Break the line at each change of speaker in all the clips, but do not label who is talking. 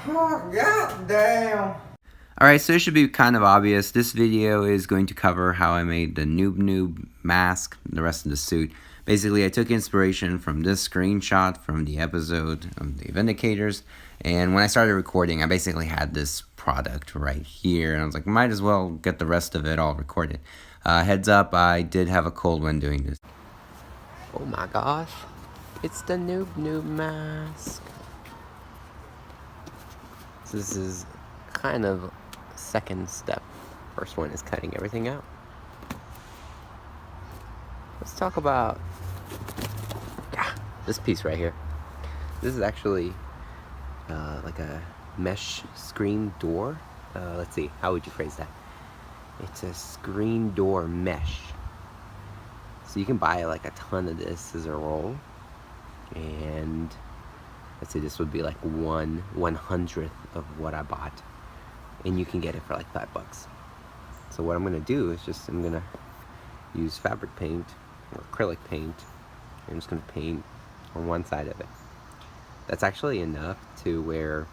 Oh, god damn.
Alright, so it should be kind of obvious. This video is going to cover how I made the NoobNoob mask and the rest of the suit. Basically, I took inspiration from this screenshot from the episode of the Vindicators, and when I started recording, I basically had this product right here, and I was like, might as well get the rest of it all recorded. Heads up, I did have a cold when doing this.
Oh my gosh, it's the NoobNoob mask. So this is kind of second step. First one is cutting everything out. Let's talk about this piece right here. This is actually like a mesh screen door. Let's see, how would you phrase that? It's a screen door mesh. So you can buy like a ton of this as a roll, and let's say this would be like 1/100th of what I bought, and you can get it for like $5. So what I'm gonna do is I'm gonna use fabric paint or acrylic paint. I'm just gonna paint on one side of it. That's actually enough to where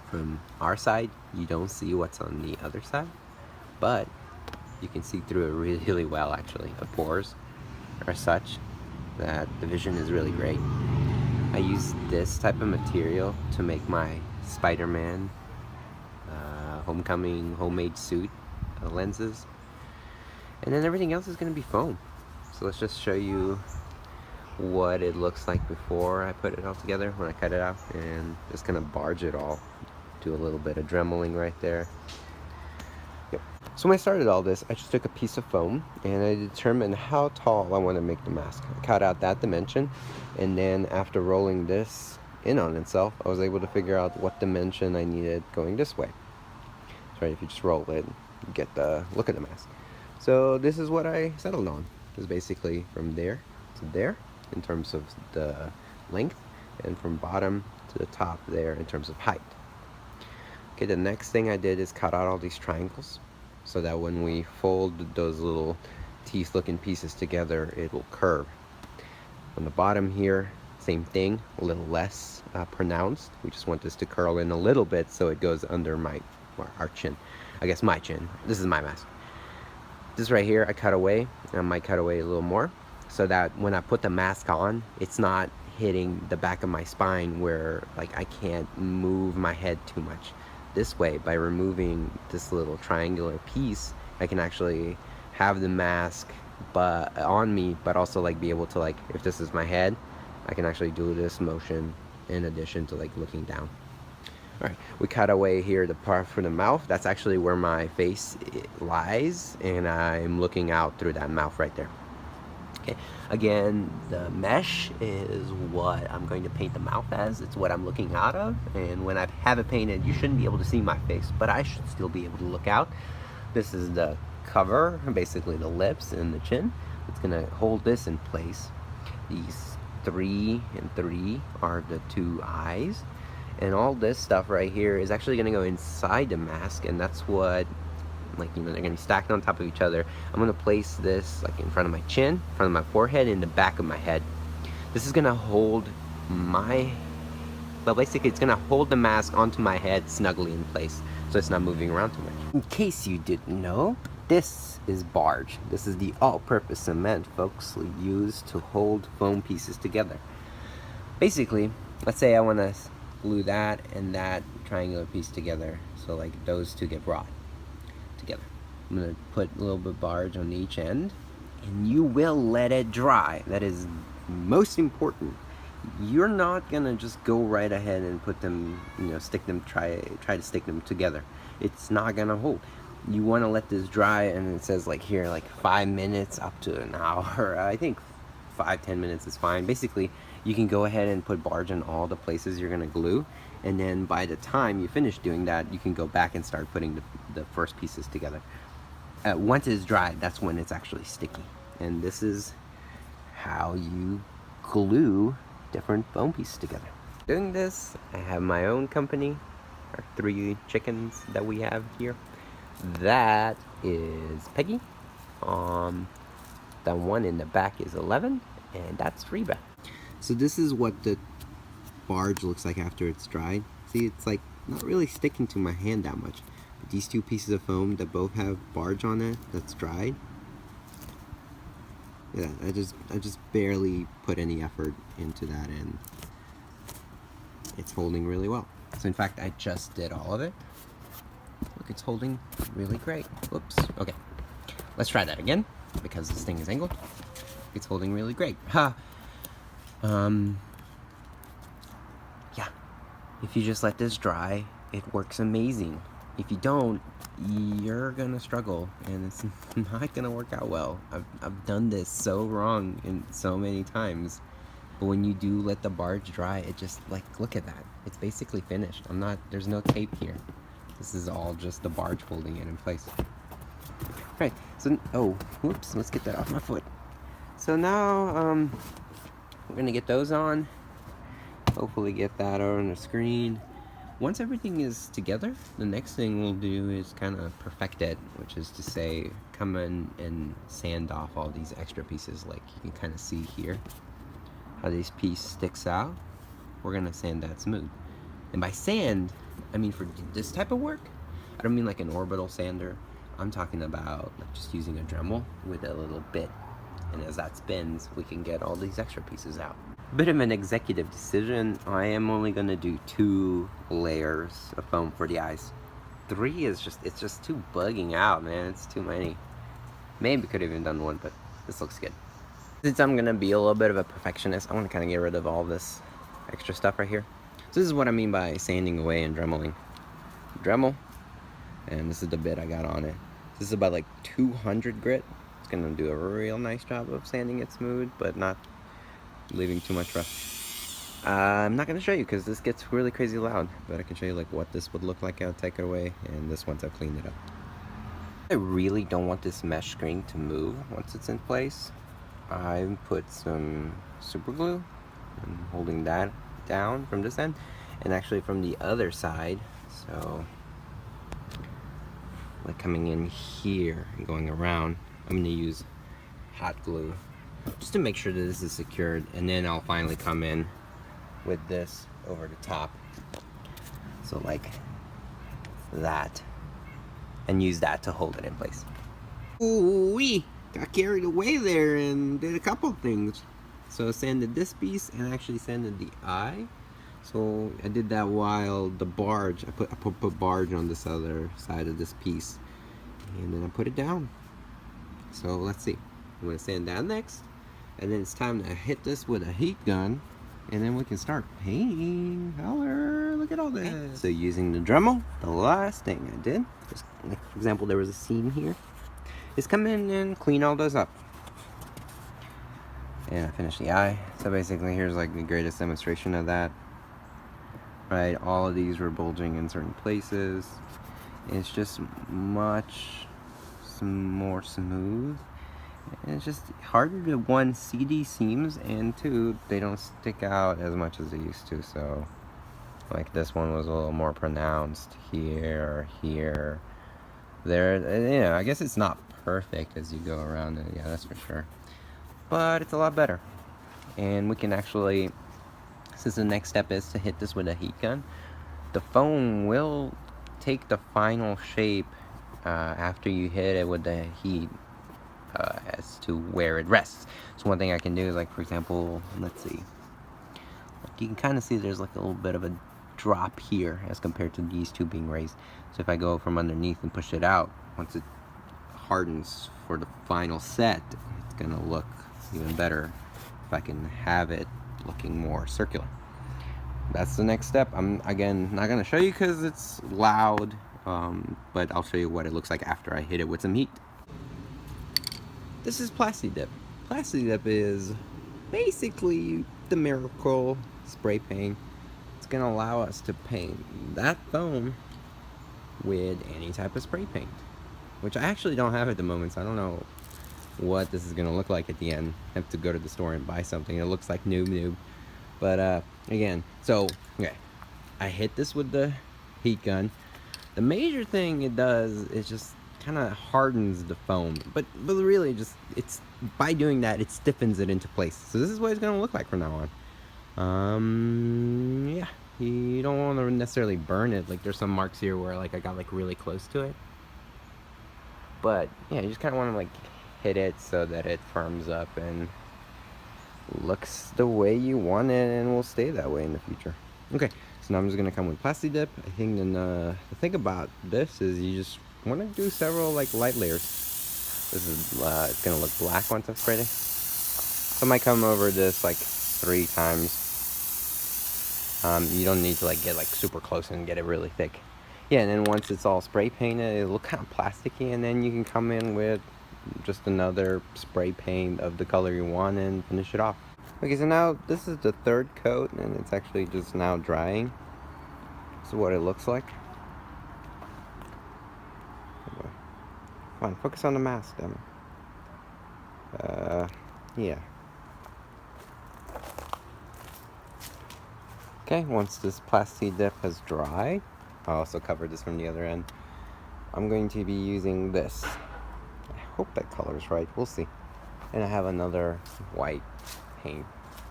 from our side you don't see what's on the other side, but you can see through it really well. Actually, the pores are such that the vision is really great. I use this type of material to make my Spider-Man homecoming homemade suit lenses, and then everything else is going to be foam. So let's just show you what it looks like before I put it all together, when I cut it out, and just gonna barge it all. Do a little bit of dremeling right there. Yep. So when I started all this, I just took a piece of foam and I determined how tall I want to make the mask. I cut out that dimension, and then after rolling this in on itself, I was able to figure out what dimension I needed going this way. So if you just roll it, you get the look of the mask. So this is what I settled on. It was basically from there to there in terms of the length, and from bottom to the top there in terms of height. Okay, the next thing I did is cut out all these triangles so that when we fold those little teeth looking pieces together, it will curve. On the bottom here, same thing, a little less pronounced. We just want this to curl in a little bit so it goes under our chin. I guess my chin. This is my mask. This right here I cut away, and I might cut away a little more so that when I put the mask on, it's not hitting the back of my spine where like I can't move my head too much. This way, by removing this little triangular piece, I can actually have the mask on me, but also like be able to, like, if this is my head, I can actually do this motion in addition to like looking down. Alright, we cut away here the part for the mouth. That's actually where my face lies, and I'm looking out through that mouth right there. Okay, again, the mesh is what I'm going to paint the mouth as. It's what I'm looking out of, and when I have it painted, you shouldn't be able to see my face, but I should still be able to look out. This is the cover, basically the lips and the chin. It's gonna hold this in place. These 3 and 3 are the 2 eyes, and all this stuff right here is actually gonna go inside the mask, and that's what, like, you know, they're gonna be stacked on top of each other. I'm gonna place this like in front of my chin, in front of my forehead, in the back of my head. This is gonna hold basically it's gonna hold the mask onto my head snugly in place, so it's not moving around too much. In case you didn't know, this is barge. This is the all-purpose cement folks use to hold foam pieces together. Basically, let's say I want to glue that and that triangular piece together, so like those two get brought together. I'm going to put a little bit of barge on each end, and you will let it dry. That is most important. You're not going to just go right ahead and put them, you know, try to stick them together. It's not going to hold. You want to let this dry, and it says like here, like 5 minutes up to an hour. I think 5-10 minutes is fine. Basically, you can go ahead and put barge in all the places you're going to glue, and then by the time you finish doing that, you can go back and start putting the first pieces together. Once it's dried, that's when it's actually sticky, and this is how you glue different foam pieces together. Doing this, I have my own company, our 3 chickens that we have here. That is Peggy. The one in the back is 11, and that's Reba. So this is what the barge looks like after it's dried. See, it's like not really sticking to my hand that much. But these two pieces of foam that both have barge on it, that's dried. Yeah, I just barely put any effort into that, and it's holding really well. So in fact, I just did all of it. Look, it's holding really great. Whoops. Okay, let's try that again because this thing is angled. It's holding really great. Ha. Yeah. If you just let this dry, it works amazing. If you don't, you're gonna struggle, and it's not gonna work out well. I've done this so wrong in so many times, but when you do let the barge dry, it just, like, look at that. It's basically finished. There's no tape here. This is all just the barge holding it in place. Right, so, oh, whoops, let's get that off my foot. So now, we're gonna get those on. Hopefully get that on the screen. Once everything is together, the next thing we'll do is kind of perfect it, which is to say, come in and sand off all these extra pieces. Like you can kind of see here, how this piece sticks out. We're gonna sand that smooth. And by sand, I mean for this type of work, I don't mean like an orbital sander. I'm talking about like just using a Dremel with a little bit. And as that spins, we can get all these extra pieces out. Bit of an executive decision. I am only gonna do 2 layers of foam for the eyes. 3 is it's just too bugging out, man. It's too many. Maybe could have even done 1, but this looks good. Since I'm gonna be a little bit of a perfectionist, I want to kind of get rid of all this extra stuff right here. So this is what I mean by sanding away and dremeling. Dremel, and this is the bit I got on it. This is about like 200 grit. It's gonna do a real nice job of sanding it smooth, but not leaving too much rough. I'm not gonna show you because this gets really crazy loud, but I can show you like what this would look like. I'll take it away, and this once I've cleaned it up. I really don't want this mesh screen to move once it's in place. I put some super glue and holding that down from this end, and actually from the other side. So like coming in here and going around, I'm gonna use hot glue just to make sure that this is secured, and then I'll finally come in with this over the top, so like that, and use that to hold it in place. Ooh-wee! Got carried away there and did a couple things. So I sanded this piece and actually sanded the eye. So I did that while the barge, I put barge on this other side of this piece, and then I put it down. So let's see. I'm gonna sand down next, and then it's time to hit this with a heat gun, and then we can start painting. Holler, look at all this. So using the Dremel, the last thing I did, just like for example, there was a seam here, is come in and clean all those up. And I finished the eye. So basically here's like the greatest demonstration of that. Right, all of these were bulging in certain places. It's just much more smooth. And it's just harder to, 1, see these seams, and 2, they don't stick out as much as they used to. So like this one was a little more pronounced here or here. There, yeah, I guess it's not perfect as you go around it, yeah, that's for sure. But it's a lot better. And we can actually, since the next step is to hit this with a heat gun, the foam will take the final shape after you hit it with the heat as to where it rests. So one thing I can do is, like, for example, let's see, like you can kind of see there's like a little bit of a drop here as compared to these two being raised. So if I go from underneath and push it out, once it hardens for the final set, it's gonna look even better if I can have it looking more circular. That's the next step. I'm again not gonna show you because it's loud, but I'll show you what it looks like after I hit it with some heat. This is Plasti Dip. Plasti Dip is basically the miracle spray paint. It's gonna allow us to paint that foam with any type of spray paint, which I actually don't have at the moment, so I don't know what this is gonna look like at the end. I have to go to the store and buy something. It looks like NoobNoob, but again, so okay, I hit this with the heat gun. The major thing it does is just kind of hardens the foam, but really just, it's by doing that it stiffens it into place. So this is what it's gonna look like from now on. Yeah, You don't want to necessarily burn it. Like there's some marks here where like I got like really close to it. But yeah, you just kind of want to like hit it so that it firms up and looks the way you want it and will stay that way in the future. Okay, so now I'm just gonna come with Plasti Dip. I think then the thing about this is you just want to do several like light layers. This is it's gonna look black once I've sprayed it. So I might come over this like 3 times. You don't need to like get like super close and get it really thick. Yeah, and then once it's all spray painted, it'll look kind of plasticky, and then you can come in with just another spray paint of the color you want and finish it off. Okay, so now this is the 3rd coat, and it's actually just now drying. This is what it looks like. Come on, focus on the mask, damn it. Yeah. Okay, once this Plasti Dip has dried, I'll also cover this from the other end. I'm going to be using this. I hope that color's right, we'll see. And I have another white paint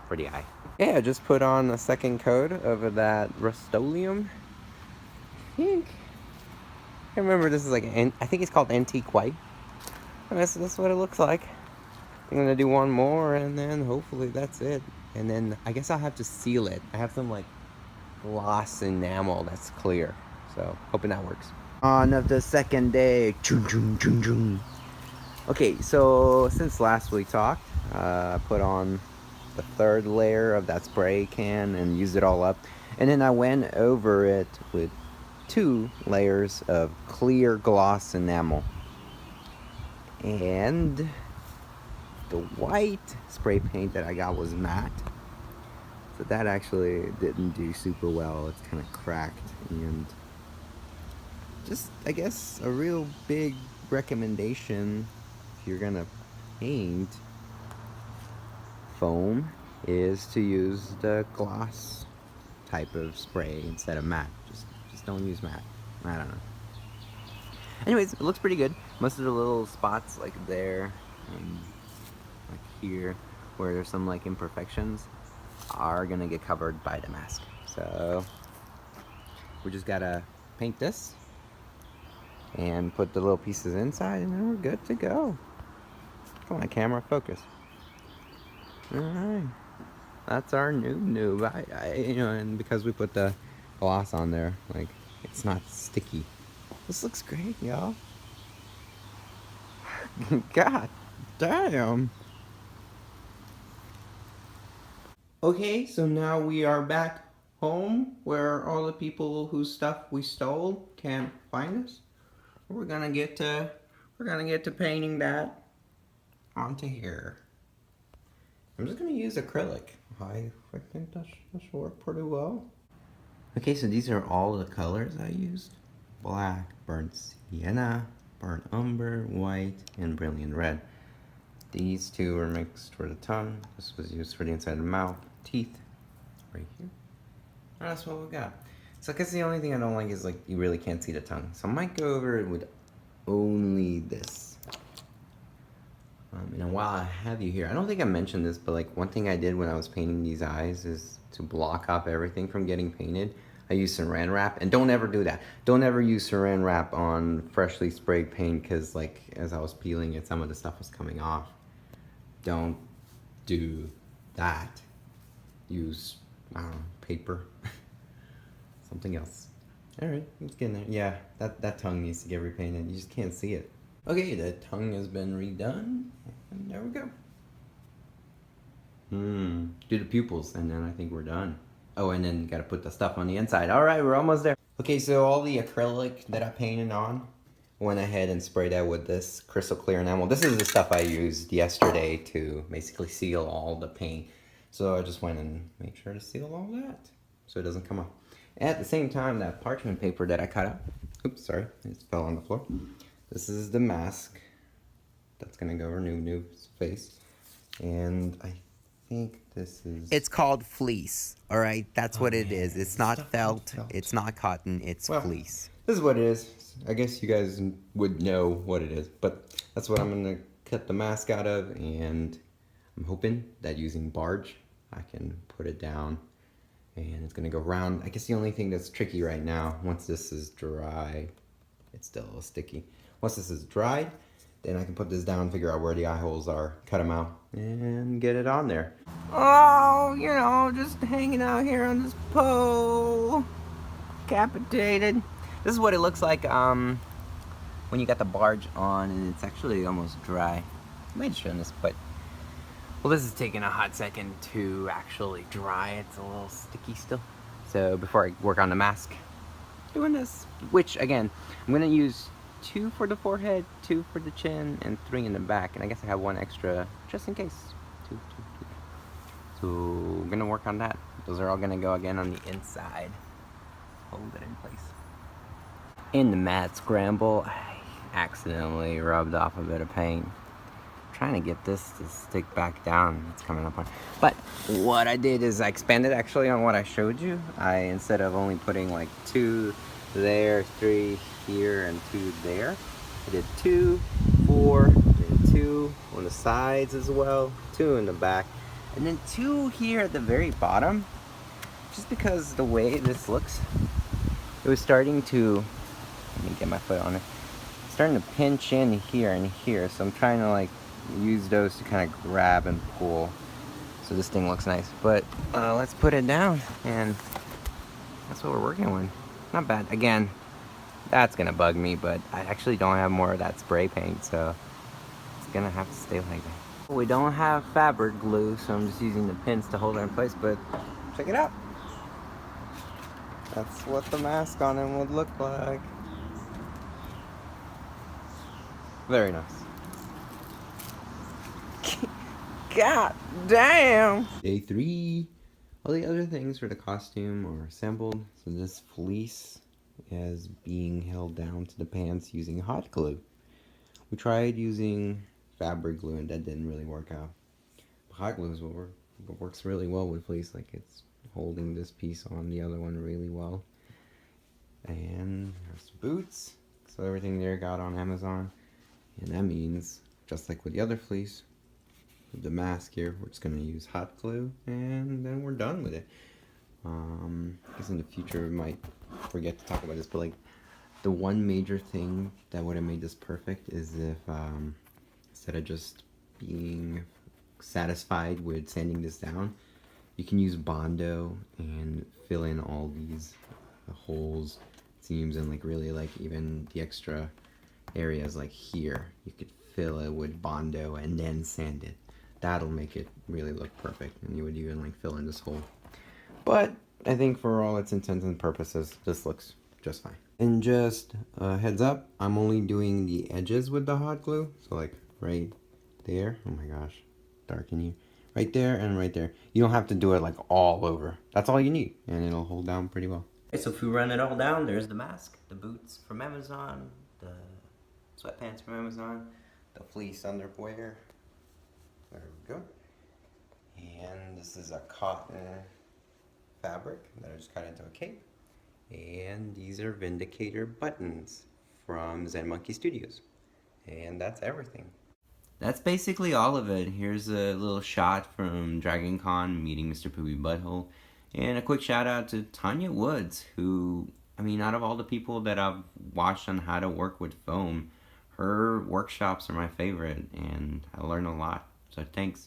for the eye. Yeah, I just put on a 2nd coat of that Rust-Oleum. I can't remember, this is like, I think it's called Antique White. And that's what it looks like. I'm gonna do one more and then hopefully that's it. And then I guess I'll have to seal it. I have some like gloss enamel that's clear. So hoping that works. On of the 2nd day. Okay, so since last we talked, I put on the 3rd layer of that spray can and used it all up. And then I went over it with 2 layers of clear gloss enamel. And the white spray paint that I got was matte. So that actually didn't do super well. It's kind of cracked, and just, I guess, a real big recommendation if you're gonna paint foam is to use the gloss type of spray instead of matte. Just don't use matte. I don't know. Anyways, it looks pretty good. Most of the little spots like there and like here where there's some like imperfections are gonna get covered by the mask. So we just gotta paint this and put the little pieces inside, and then we're good to go. Come on, camera, focus. All right, that's our NoobNoob. You know, and because we put the gloss on there, like, it's not sticky. This looks great, y'all. God damn. Okay, so now we are back home where all the people whose stuff we stole can't find us. We're gonna get to painting that onto here. I'm just gonna use acrylic. I think that should work pretty well. Okay, so these are all the colors I used. Black, burnt sienna, burnt umber, white, and brilliant red. These 2 were mixed for the tongue. This was used for the inside of the mouth, teeth, right here. And that's what we got. So I guess the only thing I don't like is like you really can't see the tongue. So I might go over it with only this. And while I have you here, I don't think I mentioned this, but like one thing I did when I was painting these eyes is to block off everything from getting painted. I use saran wrap, and don't ever do that. Don't ever use saran wrap on freshly sprayed paint, because like as I was peeling it, some of the stuff was coming off. Don't do that. Use, I don't know, paper. Something else. Alright, let's get in there. Yeah, that tongue needs to get repainted. You just can't see it. Okay, the tongue has been redone, and there we go. Do the pupils, and then I think we're done. Oh, and then gotta put the stuff on the inside. Alright, we're almost there. Okay, so all the acrylic that I painted on, went ahead and sprayed that with this crystal clear enamel. This is the stuff I used yesterday to basically seal all the paint. So I just went and made sure to seal all that so it doesn't come off. At the same time, that parchment paper that I cut out, oops, sorry, it fell on the floor. This is the mask that's gonna go over NoobNoob's face. And I think this is...
It's called fleece, all right? That's what it is. It's not felt, it's not cotton, it's fleece.
This is what it is. I guess you guys would know what it is, but that's what I'm gonna cut the mask out of, and I'm hoping that using barge, I can put it down
And it's gonna go round. I guess the only thing that's tricky right now, once this is dry, it's still a little sticky. Once this is dried, then I can put this down, figure out where the eye holes are, cut them out, and get it on there. Oh, you know, just hanging out here on this pole, capitated. This is what it looks like when you got the barge on and it's actually almost dry. I might have shown this, but well, this is taking a hot second to actually dry. It's a little sticky still. So before I work on the mask, doing this, which again, I'm gonna use 2 for the forehead, 2 for the chin, and 3 in the back. And I guess I have 1 extra just in case. 2. So I'm gonna work on that. Those are all gonna go again on the inside. Hold it in place. In the mad scramble, I accidentally rubbed off a bit of paint. Trying to get this to stick back down. It's coming up on. But what I did is I expanded actually on what I showed you. Instead of only putting like 2 there, 3 here, and 2 there, I did 2, 4, and 2 on the sides as well, 2 in the back, and then 2 here at the very bottom. Just because the way this looks, it was starting to. Let me get my foot on it. It's starting to pinch in here and here, so I'm trying to like use those to kind of grab and pull so this thing looks nice. But let's put it down, and that's what we're working with. Not bad. Again, that's gonna bug me, but I actually don't have more of that spray paint, so it's gonna have to stay like that. We don't have fabric glue, so I'm just using the pins to hold it in place. But check it out, that's what the mask on him would look like. Very nice. God damn! Day 3. All the other things for the costume are assembled. So this fleece is being held down to the pants using hot glue. We tried using fabric glue and that didn't really work out. Hot glue is what works really well with fleece. Like, it's holding this piece on the other one really well. And there's boots. So everything there got on Amazon. And that means, just like with the other fleece, with the mask here, we're just going to use hot glue, and then we're done with it. I guess in the future we might forget to talk about this, but like, the one major thing that would have made this perfect is if, instead of just being satisfied with sanding this down, you can use Bondo and fill in all these holes, seams, and like really like even the extra areas like here, you could fill it with Bondo and then sand it. That'll make it really look perfect, and you would even like fill in this hole. But I think for all its intents and purposes, this looks just fine. And just heads up, I'm only doing the edges with the hot glue. So like right there, oh my gosh, darken you. Right there and right there. You don't have to do it like all over. That's all you need, and it'll hold down pretty well. Okay, so if we run it all down, there's the mask, the boots from Amazon, the sweatpants from Amazon, the fleece underwear. There we go. And this is a cotton fabric that I just cut into a cape. And these are Vindicator buttons from Zen Monkey Studios. And that's everything. That's basically all of it. Here's a little shot from Dragon Con meeting Mr. Poopy Butthole. And a quick shout out to Tanya Woods, who, I mean, out of all the people that I've watched on how to work with foam, her workshops are my favorite, and I learned a lot. So thanks.